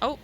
Oh.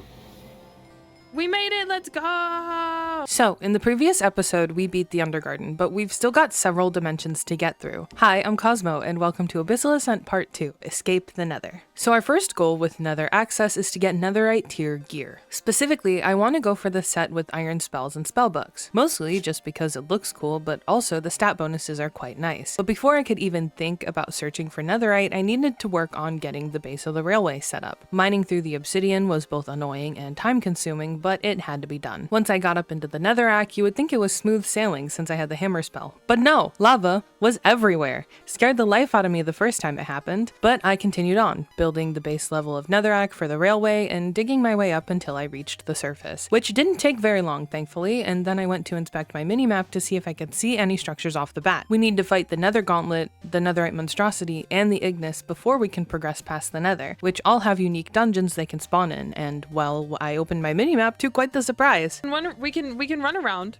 We made it! Let's go! So, in the previous episode, we beat the Undergarden, but we've still got several dimensions to get through. Hi, I'm Cosmo, and welcome to Abyssal Ascent Part 2, Escape the Nether. So our first goal with Nether access is to get Netherite tier gear. Specifically, I want to go for the set with iron spells and spellbooks, mostly just because it looks cool, but also the stat bonuses are quite nice. But before I could even think about searching for Netherite, I needed to work on getting the base of the railway set up. Mining through the obsidian was both annoying and time-consuming, but it had to be done. Once I got up into the Netherrack, you would think it was smooth sailing since I had the hammer spell. But no, lava was everywhere. Scared the life out of me the first time it happened, but I continued on, building the base level of Netherrack for the railway and digging my way up until I reached the surface, which didn't take very long, thankfully, and then I went to inspect my minimap to see if I could see any structures off the bat. We need to fight the Nether Gauntlet, the Netherite monstrosity, and the Ignis before we can progress past the Nether, which all have unique dungeons they can spawn in, and well, I opened my minimap to quite the surprise. We can run around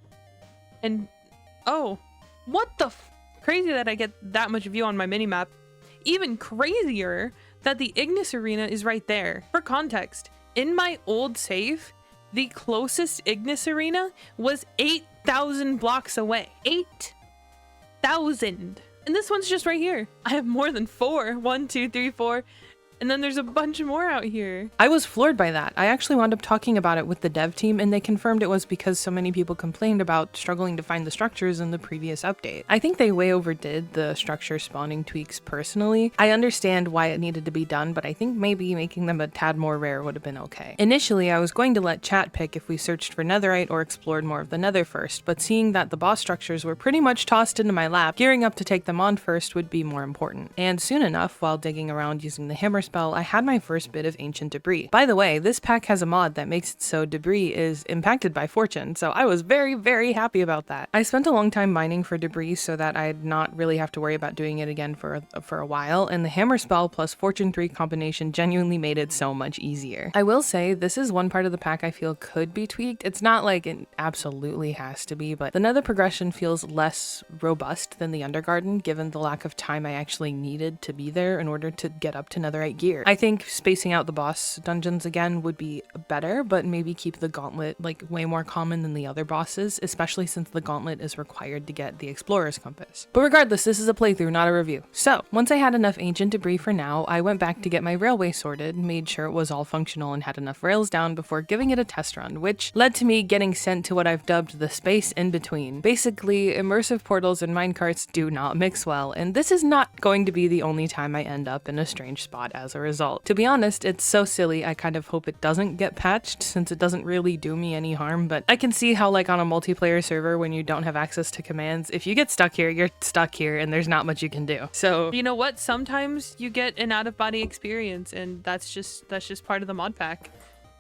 and oh, what the crazy that I get that much view on my minimap. Even crazier that the Ignis arena is right there. For context, in my old save, the closest Ignis arena was 8,000 blocks away. 8,000. And this one's just right here. I have more than 4. 1, 2, 3, 4. And then there's a bunch more out here. I was floored by that. I actually wound up talking about it with the dev team, and they confirmed it was because so many people complained about struggling to find the structures in the previous update. I think they way overdid the structure spawning tweaks personally. I understand why it needed to be done, but I think maybe making them a tad more rare would have been okay. Initially, I was going to let chat pick if we searched for Netherite or explored more of the Nether first, but seeing that the boss structures were pretty much tossed into my lap, gearing up to take them on first would be more important. And soon enough, while digging around using the hammer spell, I had my first bit of ancient debris. By the way, this pack has a mod that makes it so debris is impacted by fortune, so I was very, very happy about that. I spent a long time mining for debris so that I'd not really have to worry about doing it again for a while, and the hammer spell plus fortune 3 combination genuinely made it so much easier. I will say, this is one part of the pack I feel could be tweaked. It's not like it absolutely has to be, but the Nether progression feels less robust than the Undergarden, given the lack of time I actually needed to be there in order to get up to Netherite gear. I think spacing out the boss dungeons again would be better, but maybe keep the Gauntlet like way more common than the other bosses, especially since the Gauntlet is required to get the Explorer's Compass. But regardless, this is a playthrough, not a review. So, once I had enough ancient debris for now, I went back to get my railway sorted, made sure it was all functional and had enough rails down before giving it a test run, which led to me getting sent to what I've dubbed the space in between. Basically, immersive portals and minecarts do not mix well, and this is not going to be the only time I end up in a strange spot as a result. To be honest, it's so silly, I kind of hope it doesn't get patched since it doesn't really do me any harm, but I can see how like on a multiplayer server when you don't have access to commands, if you get stuck here, you're stuck here and there's not much you can do. So, you know what? Sometimes you get an out-of-body experience and that's just part of the mod pack.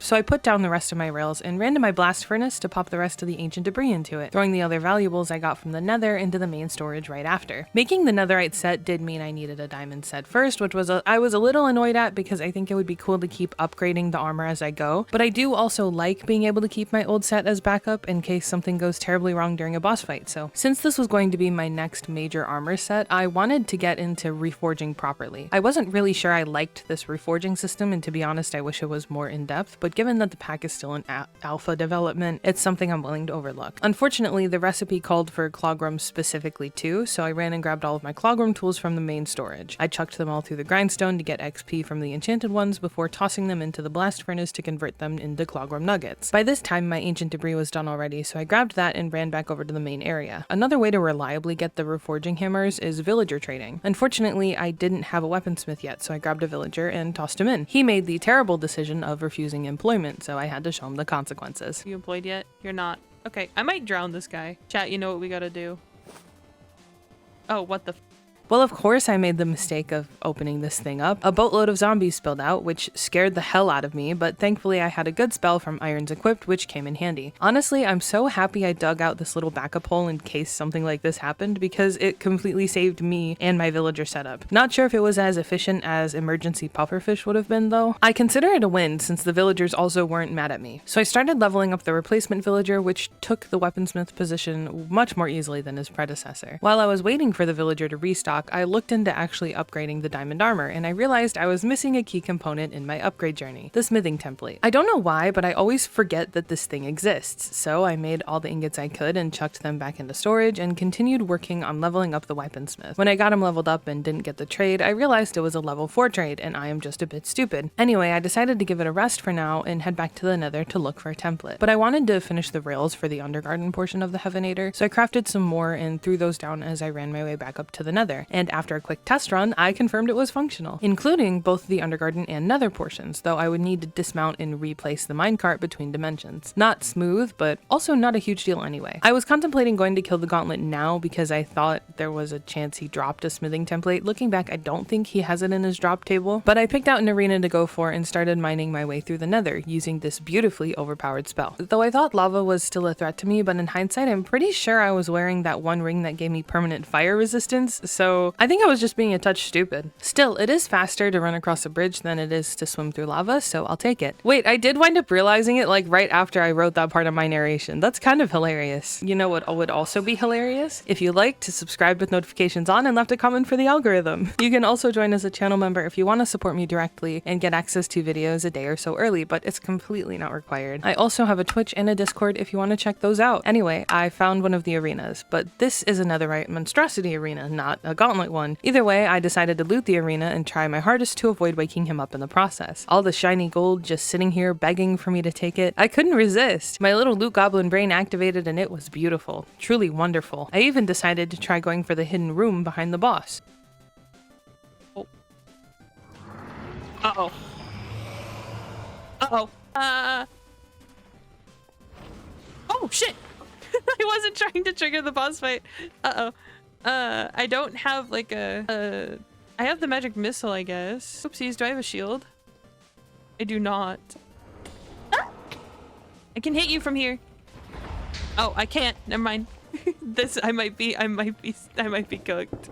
So I put down the rest of my rails and ran to my blast furnace to pop the rest of the ancient debris into it, throwing the other valuables I got from the Nether into the main storage right after. Making the Netherite set did mean I needed a diamond set first, which I was a little annoyed at because I think it would be cool to keep upgrading the armor as I go, but I do also like being able to keep my old set as backup in case something goes terribly wrong during a boss fight. So since this was going to be my next major armor set, I wanted to get into reforging properly. I wasn't really sure I liked this reforging system, and to be honest, I wish it was more in-depth, but given that the pack is still in alpha development, it's something I'm willing to overlook. Unfortunately, the recipe called for clogram specifically too, so I ran and grabbed all of my clogram tools from the main storage. I chucked them all through the grindstone to get XP from the enchanted ones before tossing them into the blast furnace to convert them into clogram nuggets. By this time, my ancient debris was done already, so I grabbed that and ran back over to the main area. Another way to reliably get the reforging hammers is villager trading. Unfortunately, I didn't have a weaponsmith yet, so I grabbed a villager and tossed him in. He made the terrible decision of refusing employment, so I had to show him the consequences. You employed yet? You're not. Okay, I might drown this guy. Chat, you know what we gotta do. Oh, what the f— Well, of course I made the mistake of opening this thing up. A boatload of zombies spilled out, which scared the hell out of me, but thankfully I had a good spell from Irons Equipped, which came in handy. Honestly, I'm so happy I dug out this little backup hole in case something like this happened, because it completely saved me and my villager setup. Not sure if it was as efficient as emergency pufferfish would have been though. I consider it a win since the villagers also weren't mad at me. So I started leveling up the replacement villager, which took the weaponsmith position much more easily than his predecessor. While I was waiting for the villager to restock, ASRock, I looked into actually upgrading the diamond armor, and I realized I was missing a key component in my upgrade journey, the smithing template. I don't know why, but I always forget that this thing exists, so I made all the ingots I could and chucked them back into storage and continued working on leveling up the weaponsmith. When I got him leveled up and didn't get the trade, I realized it was a level 4 trade, and I am just a bit stupid. Anyway, I decided to give it a rest for now and head back to the Nether to look for a template. But I wanted to finish the rails for the undergarden portion of the Heavenator, so I crafted some more and threw those down as I ran my way back up to the Nether. And after a quick test run, I confirmed it was functional, including both the undergarden and Nether portions, though I would need to dismount and replace the minecart between dimensions. Not smooth, but also not a huge deal anyway. I was contemplating going to kill the Gauntlet now because I thought there was a chance he dropped a smithing template. Looking back, I don't think he has it in his drop table, but I picked out an arena to go for and started mining my way through the Nether using this beautifully overpowered spell. Though I thought lava was still a threat to me, but in hindsight, I'm pretty sure I was wearing that one ring that gave me permanent fire resistance, so I think I was just being a touch stupid. Still, it is faster to run across a bridge than it is to swim through lava, so I'll take it. Wait, I did wind up realizing it like right after I wrote that part of my narration. That's kind of hilarious. You know what would also be hilarious? If you liked, to subscribe with notifications on and left a comment for the algorithm. You can also join as a channel member if you want to support me directly and get access to videos a day or so early, but it's completely not required. I also have a Twitch and a Discord if you want to check those out. Anyway, I found one of the arenas, but this is a Netherite monstrosity arena, not a Gauntlet one. Either way, I decided to loot the arena and try my hardest to avoid waking him up in the process. All the shiny gold just sitting here begging for me to take it. I couldn't resist. My little loot goblin brain activated and it was beautiful. Truly wonderful. I even decided to try going for the hidden room behind the boss. Oh. Uh-oh. Uh-oh. Oh, shit! I wasn't trying to trigger the boss fight. Uh-oh. I don't have like I have the magic missile, I guess. Oopsies, do I have a shield? I do not. Ah! I can hit you from here. Oh, I can't. Never mind. This, I might be cooked.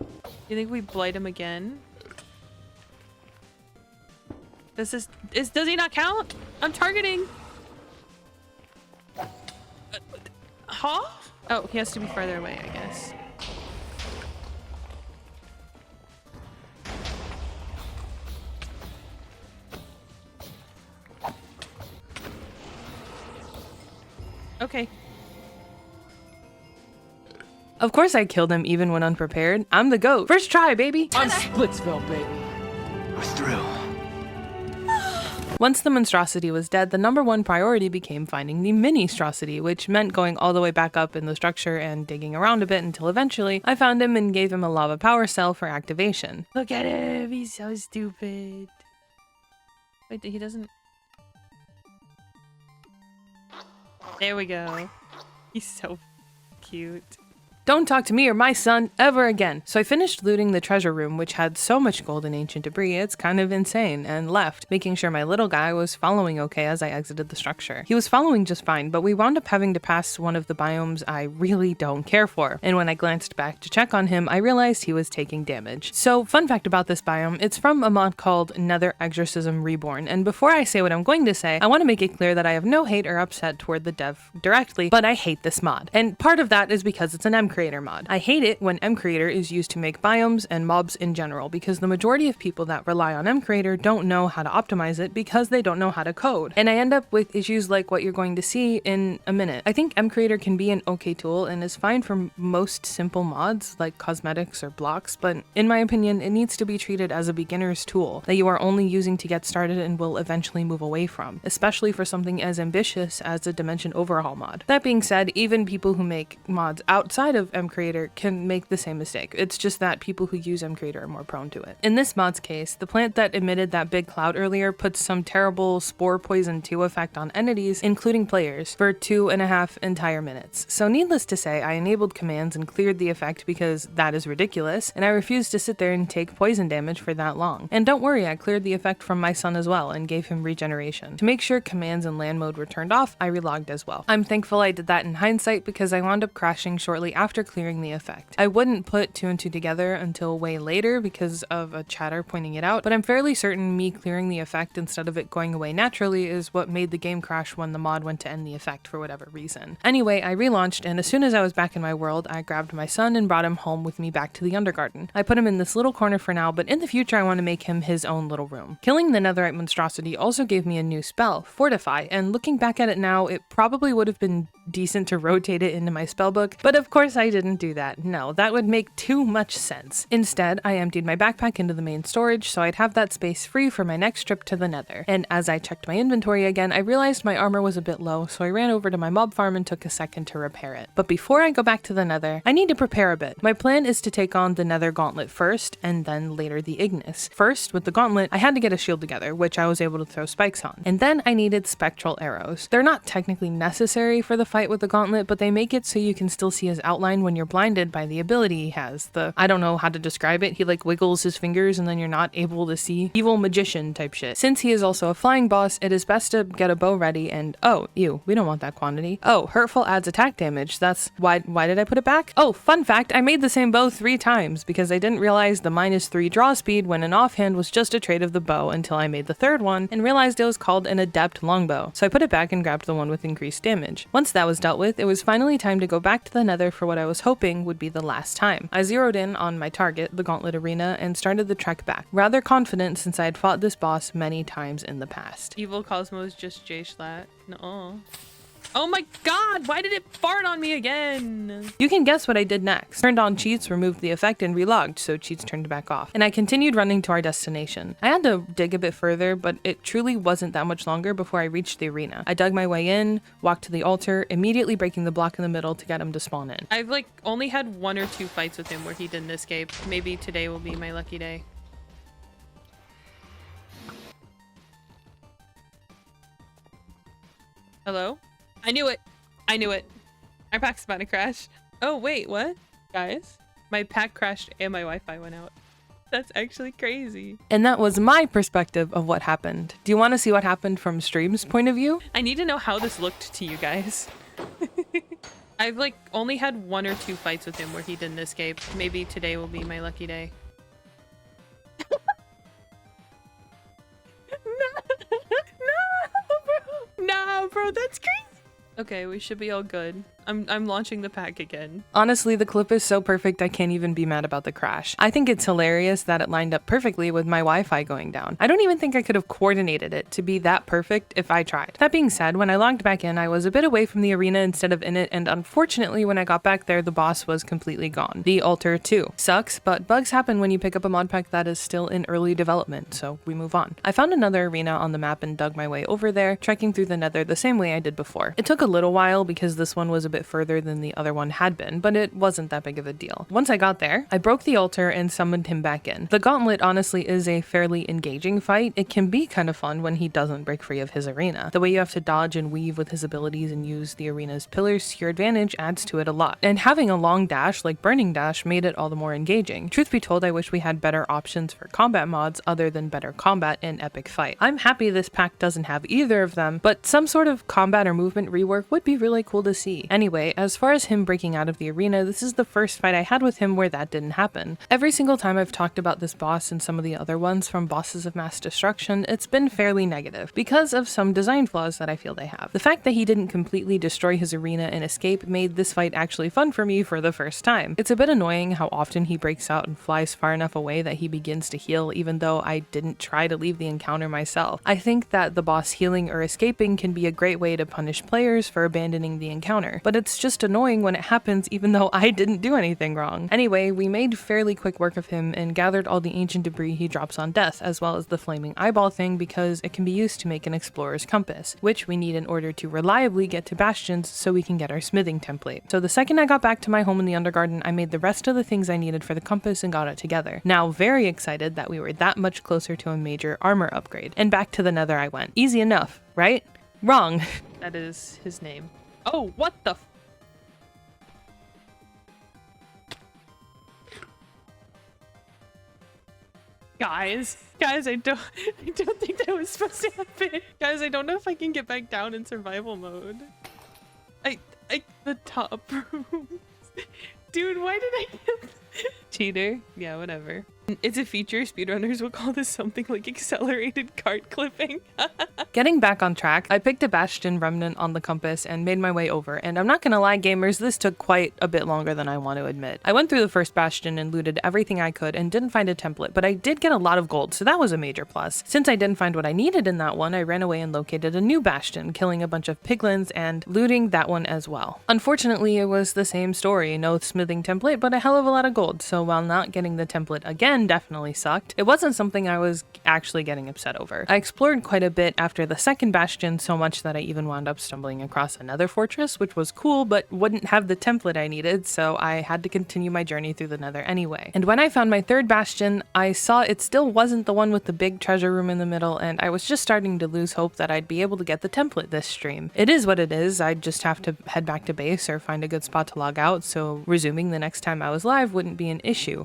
You think we blight him again? Does he not count? I'm targeting. Huh? Oh, he has to be farther away, I guess. Okay. Of course I killed him even when unprepared. I'm the GOAT. First try, baby. On Splitsville, baby. We're through. Once the monstrosity was dead, the #1 priority became finding the mini-strosity, which meant going all the way back up in the structure and digging around a bit until eventually I found him and gave him a lava power cell for activation. Look at him, he's so stupid. Wait, he doesn't... There we go. He's so cute. Don't talk to me or my son ever again. So I finished looting the treasure room, which had so much gold and ancient debris, it's kind of insane, and left, making sure my little guy was following okay as I exited the structure. He was following just fine, but we wound up having to pass one of the biomes I really don't care for, and when I glanced back to check on him, I realized he was taking damage. So, fun fact about this biome, it's from a mod called Nether Exorcism Reborn, and before I say what I'm going to say, I want to make it clear that I have no hate or upset toward the dev directly, but I hate this mod. And part of that is because it's an MCreator mod. I hate it when MCreator is used to make biomes and mobs in general, because the majority of people that rely on MCreator don't know how to optimize it because they don't know how to code. And I end up with issues like what you're going to see in a minute. I think MCreator can be an okay tool and is fine for most simple mods like cosmetics or blocks, but in my opinion, it needs to be treated as a beginner's tool that you are only using to get started and will eventually move away from, especially for something as ambitious as a dimension overhaul mod. That being said, even people who make mods outside of MCreator can make the same mistake. It's just that people who use MCreator are more prone to it. In this mod's case, the plant that emitted that big cloud earlier puts some terrible spore poison 2 effect on entities, including players, for 2.5 entire minutes. So needless to say, I enabled commands and cleared the effect because that is ridiculous, and I refused to sit there and take poison damage for that long. And don't worry, I cleared the effect from my son as well and gave him regeneration. To make sure commands and land mode were turned off, I relogged as well. I'm thankful I did that in hindsight because I wound up crashing shortly after after clearing the effect. I wouldn't put 2 and 2 together until way later because of a chatter pointing it out, but I'm fairly certain me clearing the effect instead of it going away naturally is what made the game crash when the mod went to end the effect for whatever reason. Anyway, I relaunched, and as soon as I was back in my world, I grabbed my son and brought him home with me back to the Undergarden. I put him in this little corner for now, but in the future I want to make him his own little room. Killing the Netherite monstrosity also gave me a new spell, Fortify, and looking back at it now, it probably would have been decent to rotate it into my spellbook, but of course I didn't do that. No, that would make too much sense. Instead, I emptied my backpack into the main storage so I'd have that space free for my next trip to the Nether. And as I checked my inventory again, I realized my armor was a bit low, so I ran over to my mob farm and took a second to repair it. But before I go back to the Nether, I need to prepare a bit. My plan is to take on the Nether Gauntlet first, and then later the Ignis. First, with the Gauntlet, I had to get a shield together, which I was able to throw spikes on. And then I needed spectral arrows. They're not technically necessary for the fight with the Gauntlet, but they make it so you can still see his outline when you're blinded by the ability he has. I don't know how to describe it, he like wiggles his fingers and then you're not able to see. Evil magician type shit. Since he is also a flying boss, it is best to get a bow ready and oh, ew, we don't want that quantity. Oh, hurtful adds attack damage. That's why did I put it back? Oh, fun fact, I made the same bow 3 times because I didn't realize the -3 draw speed when an offhand was just a trait of the bow until I made the third one and realized it was called an adept longbow. So I put it back and grabbed the one with increased damage. Once that was dealt with, it was finally time to go back to the Nether for what I was hoping would be the last time. I zeroed in on my target, the Gauntlet Arena, and started the trek back, rather confident since I had fought this boss many times in the past. Evil Cosmos just J-Slat. No. Oh my god, why did it fart on me again? You can guess what I did next. Turned on cheats, removed the effect, and relogged, so cheats turned back off. And I continued running to our destination. I had to dig a bit further, but it truly wasn't that much longer before I reached the arena. I dug my way in, walked to the altar, immediately breaking the block in the middle to get him to spawn in. I've like only had 1 or 2 fights with him where he didn't escape. Maybe today will be my lucky day. Hello? I knew it. I knew it. My pack's about to crash. Oh, wait, what? Guys, my pack crashed and my Wi-Fi went out. That's actually crazy. And that was my perspective of what happened. Do you want to see what happened from stream's point of view? I need to know how this looked to you guys. I've like only had 1 or 2 fights with him where he didn't escape. Maybe today will be my lucky day. No, bro, that's crazy. Okay, we should be all good. I'm launching the pack again. Honestly, the clip is so perfect I can't even be mad about the crash. I think it's hilarious that it lined up perfectly with my Wi-Fi going down. I don't even think I could have coordinated it to be that perfect if I tried. That being said, when I logged back in, I was a bit away from the arena instead of in it, and unfortunately when I got back there, the boss was completely gone. The altar too. Sucks, but bugs happen when you pick up a mod pack that is still in early development, so we move on. I found another arena on the map and dug my way over there, trekking through the Nether the same way I did before. It took a little while because this one was a bit further than the other one had been, but it wasn't that big of a deal. Once I got there, I broke the altar and summoned him back in. The Gauntlet honestly is a fairly engaging fight. It can be kind of fun when he doesn't break free of his arena. The way you have to dodge and weave with his abilities and use the arena's pillars to your advantage adds to it a lot. And having a long dash like Burning Dash made it all the more engaging. Truth be told, I wish we had better options for combat mods other than better combat and epic fight. I'm happy this pack doesn't have either of them, but some sort of combat or movement rework would be really cool to see. Anyway, as far as him breaking out of the arena, this is the first fight I had with him where that didn't happen. Every single time I've talked about this boss and some of the other ones from Bosses of Mass Destruction, it's been fairly negative because of some design flaws that I feel they have. The fact that he didn't completely destroy his arena and escape made this fight actually fun for me for the first time. It's a bit annoying how often he breaks out and flies far enough away that he begins to heal even though I didn't try to leave the encounter myself. I think that the boss healing or escaping can be a great way to punish players for abandoning the encounter, but it's just annoying when it happens even though I didn't do anything wrong. Anyway, we made fairly quick work of him and gathered all the ancient debris he drops on death, as well as the flaming eyeball thing because it can be used to make an explorer's compass, which we need in order to reliably get to Bastions so we can get our smithing template. So the second I got back to my home in the Undergarden, I made the rest of the things I needed for the compass and got it together. Now very excited that we were that much closer to a major armor upgrade. And back to the Nether I went. Easy enough, right? Wrong. That is his name. Oh, what the f— Guys, I don't think that was supposed to happen. Guys, I don't know if I can get back down in survival mode. The top rooms. Dude, why did I get cheater? Yeah, whatever. It's a feature. Speedrunners will call this something like accelerated cart clipping. Getting back on track, I picked a Bastion remnant on the compass and made my way over, and I'm not gonna lie gamers, this took quite a bit longer than I want to admit. I went through the first Bastion and looted everything I could and didn't find a template, but I did get a lot of gold, so that was a major plus. Since I didn't find what I needed in that one, I ran away and located a new Bastion, killing a bunch of piglins and looting that one as well. Unfortunately, it was the same story, no smithing template, but a hell of a lot of gold, so while not getting the template again definitely sucked, it wasn't something I was actually getting upset over. I explored quite a bit after the second Bastion, so much that I even wound up stumbling across another fortress, which was cool, but wouldn't have the template I needed, so I had to continue my journey through the Nether anyway. And when I found my third Bastion, I saw it still wasn't the one with the big treasure room in the middle, and I was just starting to lose hope that I'd be able to get the template this stream. It is what it is, I'd just have to head back to base or find a good spot to log out, so resuming the next time I was live wouldn't be an issue.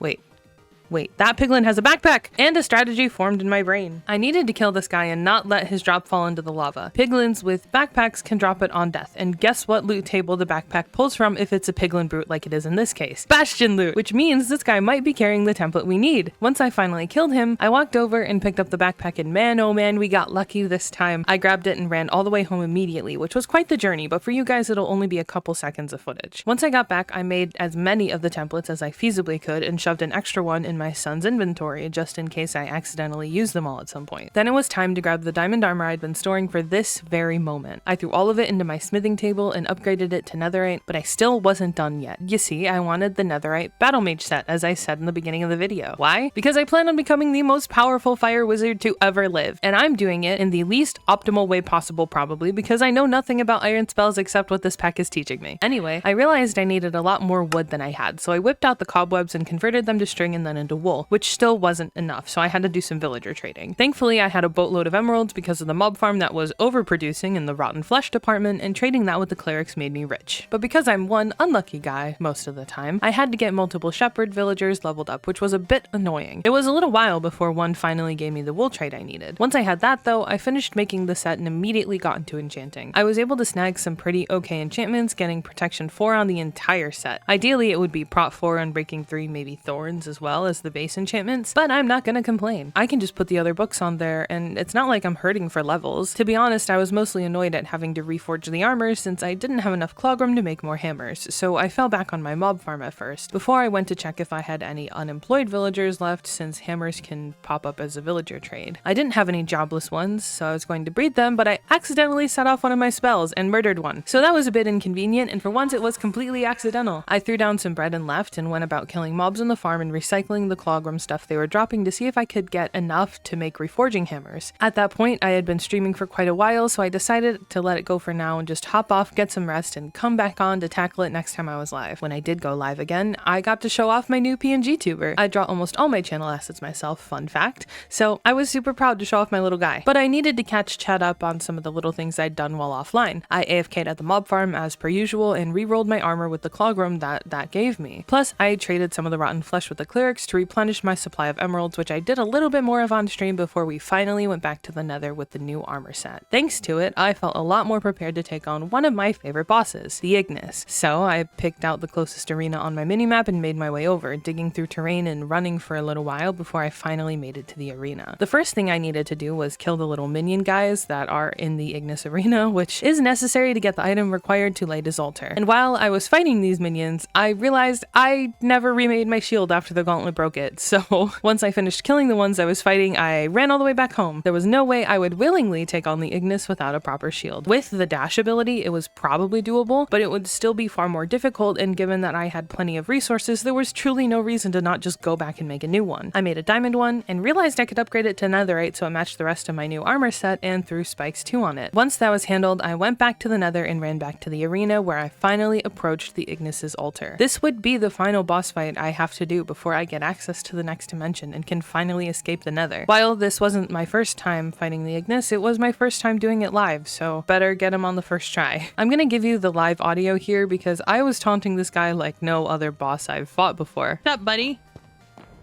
Wait, that piglin has a backpack! And a strategy formed in my brain. I needed to kill this guy and not let his drop fall into the lava. Piglins with backpacks can drop it on death, and guess what loot table the backpack pulls from if it's a piglin brute like it is in this case? Bastion loot! Which means this guy might be carrying the template we need. Once I finally killed him, I walked over and picked up the backpack, and man oh man, we got lucky this time. I grabbed it and ran all the way home immediately, which was quite the journey, but for you guys it'll only be a couple seconds of footage. Once I got back, I made as many of the templates as I feasibly could and shoved an extra one in my son's inventory just in case I accidentally used them all at some point. Then it was time to grab the diamond armor I'd been storing for this very moment. I threw all of it into my smithing table and upgraded it to Netherite, but I still wasn't done yet. You see, I wanted the Netherite battlemage set, as I said in the beginning of the video. Why? Because I plan on becoming the most powerful fire wizard to ever live, and I'm doing it in the least optimal way possible probably because I know nothing about iron spells except what this pack is teaching me. Anyway, I realized I needed a lot more wood than I had, so I whipped out the cobwebs and converted them to string and then into wool, which still wasn't enough, so I had to do some villager trading. Thankfully, I had a boatload of emeralds because of the mob farm that was overproducing in the rotten flesh department, and trading that with the clerics made me rich. But because I'm one unlucky guy most of the time, I had to get multiple shepherd villagers leveled up, which was a bit annoying. It was a little while before one finally gave me the wool trade I needed. Once I had that though, I finished making the set and immediately got into enchanting. I was able to snag some pretty okay enchantments, getting protection 4 on the entire set. Ideally, it would be prot 4 on breaking 3, maybe thorns as well as the base enchantments, but I'm not gonna complain. I can just put the other books on there, and it's not like I'm hurting for levels. To be honest, I was mostly annoyed at having to reforge the armor since I didn't have enough clogram to make more hammers, so I fell back on my mob farm at first, before I went to check if I had any unemployed villagers left since hammers can pop up as a villager trade. I didn't have any jobless ones, so I was going to breed them, but I accidentally set off one of my spells and murdered one. So that was a bit inconvenient, and for once it was completely accidental. I threw down some bread and left and went about killing mobs on the farm and recycling the clogram stuff they were dropping to see if I could get enough to make reforging hammers. At that point, I had been streaming for quite a while, so I decided to let it go for now and just hop off, get some rest, and come back on to tackle it next time I was live. When I did go live again, I got to show off my new PNG tuber. I draw almost all my channel assets myself, fun fact, so I was super proud to show off my little guy. But I needed to catch Chad up on some of the little things I'd done while offline. I AFK'd at the mob farm as per usual and re-rolled my armor with the clogram that gave me. Plus, I traded some of the rotten flesh with the clerics to replenish my supply of emeralds, which I did a little bit more of on stream before we finally went back to the Nether with the new armor set. Thanks to it, I felt a lot more prepared to take on one of my favorite bosses, the Ignis. So I picked out the closest arena on my minimap and made my way over, digging through terrain and running for a little while before I finally made it to the arena. The first thing I needed to do was kill the little minion guys that are in the Ignis arena, which is necessary to get the item required to light his altar. And while I was fighting these minions, I realized I never remade my shield after the Gauntlet broke it, so once I finished killing the ones I was fighting, I ran all the way back home. There was no way I would willingly take on the Ignis without a proper shield. With the dash ability, it was probably doable, but it would still be far more difficult, and given that I had plenty of resources, there was truly no reason to not just go back and make a new one. I made a diamond one, and realized I could upgrade it to Netherite so it matched the rest of my new armor set, and threw spikes 2 on it. Once that was handled, I went back to the Nether and ran back to the arena where I finally approached the Ignis's altar. This would be the final boss fight I have to do before I get access to the next dimension and can finally escape the Nether. While this wasn't my first time fighting the Ignis, it was my first time doing it live, so better get him on the first try. I'm gonna give you the live audio here because I was taunting this guy like no other boss I've fought before. What's up, buddy?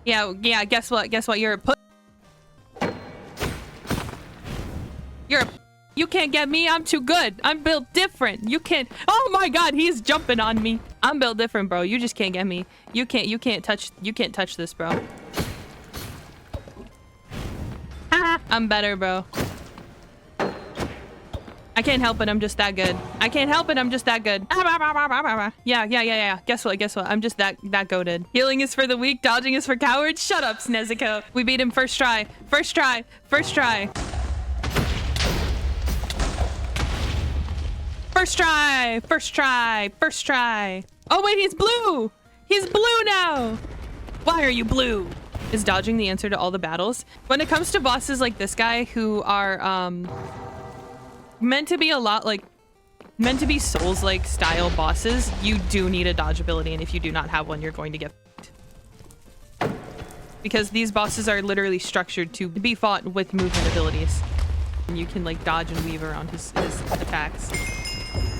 Yeah, guess what? You're a put. You can't get me, I'm too good. I'm built different. You can't. Oh my god, he's jumping on me. I'm built different, bro. You just can't get me. You can't touch this, bro. I'm better, bro. I can't help it, I'm just that good. I can't help it, I'm just that good. Yeah. Guess what? I'm just that goated. Healing is for the weak, dodging is for cowards. Shut up, Snezico. We beat him first try. First try. First try. First try. First try. First try. Oh wait, he's blue. He's blue now. Why are you blue? Is dodging the answer to all the battles? When it comes to bosses like this guy who are meant to be Souls-like style bosses, you do need a dodge ability, and if you do not have one, you're going to get f***ed. Because these bosses are literally structured to be fought with movement abilities. And you can like dodge and weave around his attacks.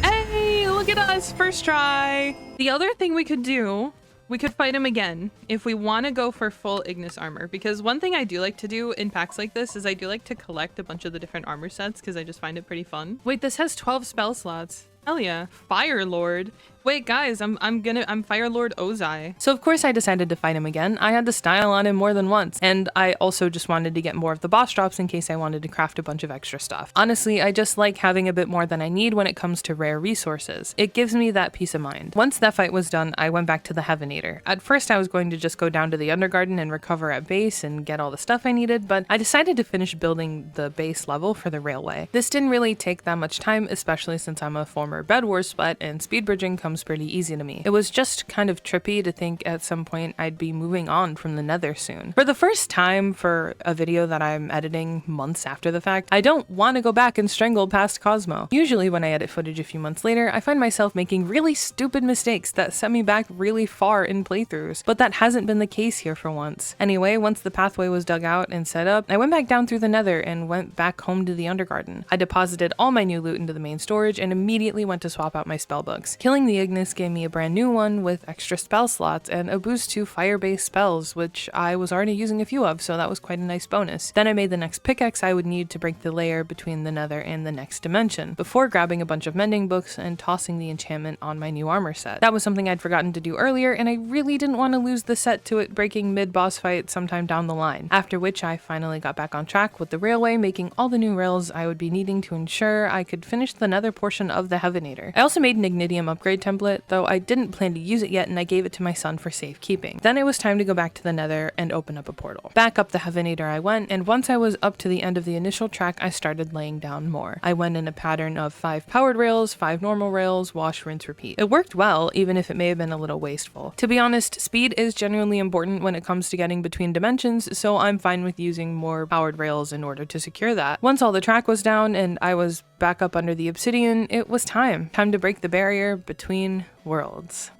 Hey, look at us, first try. The other thing we could do, we could fight him again if we want to go for full Ignis armor, because one thing I do like to do in packs like this is I do like to collect a bunch of the different armor sets because I just find it pretty fun. Wait, this has 12 spell slots. Hell yeah. Fire Lord. Wait, guys, I'm Fire Lord Ozai. So of course I decided to fight him again. I had the style on him more than once, and I also just wanted to get more of the boss drops in case I wanted to craft a bunch of extra stuff. Honestly, I just like having a bit more than I need when it comes to rare resources. It gives me that peace of mind. Once that fight was done, I went back to the Heavenator. At first I was going to just go down to the Undergarden and recover at base and get all the stuff I needed, but I decided to finish building the base level for the railway. This didn't really take that much time, especially since I'm a former Bed Wars sweat and speed bridging comes pretty easy to me. It was just kind of trippy to think at some point I'd be moving on from the Nether soon. For the first time for a video that I'm editing months after the fact, I don't want to go back and strangle past Cosmo. Usually when I edit footage a few months later, I find myself making really stupid mistakes that set me back really far in playthroughs, but that hasn't been the case here for once. Anyway, once the pathway was dug out and set up, I went back down through the Nether and went back home to the Undergarden. I deposited all my new loot into the main storage and immediately went to swap out my spellbooks. Killing the Ignis gave me a brand new one with extra spell slots and a boost to fire-based spells, which I was already using a few of, so that was quite a nice bonus. Then I made the next pickaxe I would need to break the layer between the Nether and the next dimension, before grabbing a bunch of mending books and tossing the enchantment on my new armor set. That was something I'd forgotten to do earlier, and I really didn't want to lose the set to it breaking mid-boss fight sometime down the line, after which I finally got back on track with the railway, making all the new rails I would be needing to ensure I could finish the Nether portion of the Heavenator. I also made an Ignidium upgrade template, though I didn't plan to use it yet and I gave it to my son for safekeeping. Then it was time to go back to the Nether and open up a portal. Back up the Heavenator I went, and once I was up to the end of the initial track, I started laying down more. I went in a pattern of 5 powered rails, 5 normal rails, wash, rinse, repeat. It worked well, even if it may have been a little wasteful. To be honest, speed is genuinely important when it comes to getting between dimensions, so I'm fine with using more powered rails in order to secure that. Once all the track was down and I was back up under the obsidian, it was time to break the barrier between worlds.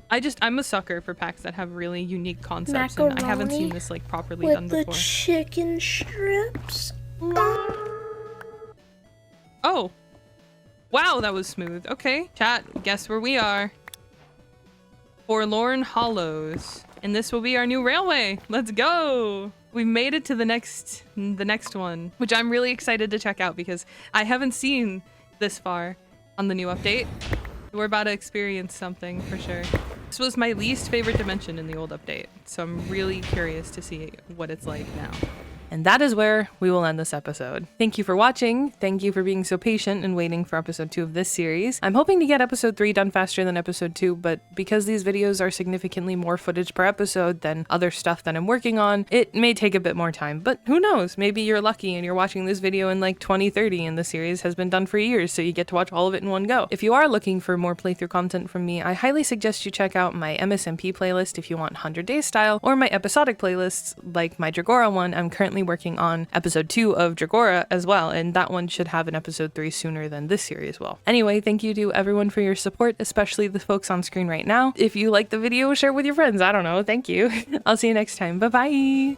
I'm a sucker for packs that have really unique concepts, and I haven't seen this like properly done before. With the chicken strips. Oh, wow, that was smooth. Okay, chat, guess where we are? Forlorn Hollows, and this will be our new railway. Let's go. We've made it to the next one, which I'm really excited to check out because I haven't seen this far on the new update. We're about to experience something for sure. This was my least favorite dimension in the old update, so I'm really curious to see what it's like now. And that is where we will end this episode. Thank you for watching. Thank you for being so patient and waiting for episode 2 of this series. I'm hoping to get episode 3 done faster than episode 2, but because these videos are significantly more footage per episode than other stuff that I'm working on, it may take a bit more time, but who knows? Maybe you're lucky and you're watching this video in like 2030 and the series has been done for years, so you get to watch all of it in one go. If you are looking for more playthrough content from me, I highly suggest you check out my MSMP playlist if you want 100 Days style, or my episodic playlists like my Dragora one. I'm currently working on episode 2 of Dragora as well, and that one should have an episode 3 sooner than this series will. Anyway, thank you to everyone for your support, especially the folks on screen right now. If you like the video, share with your friends. I don't know. Thank you. I'll see you next time. Bye-bye.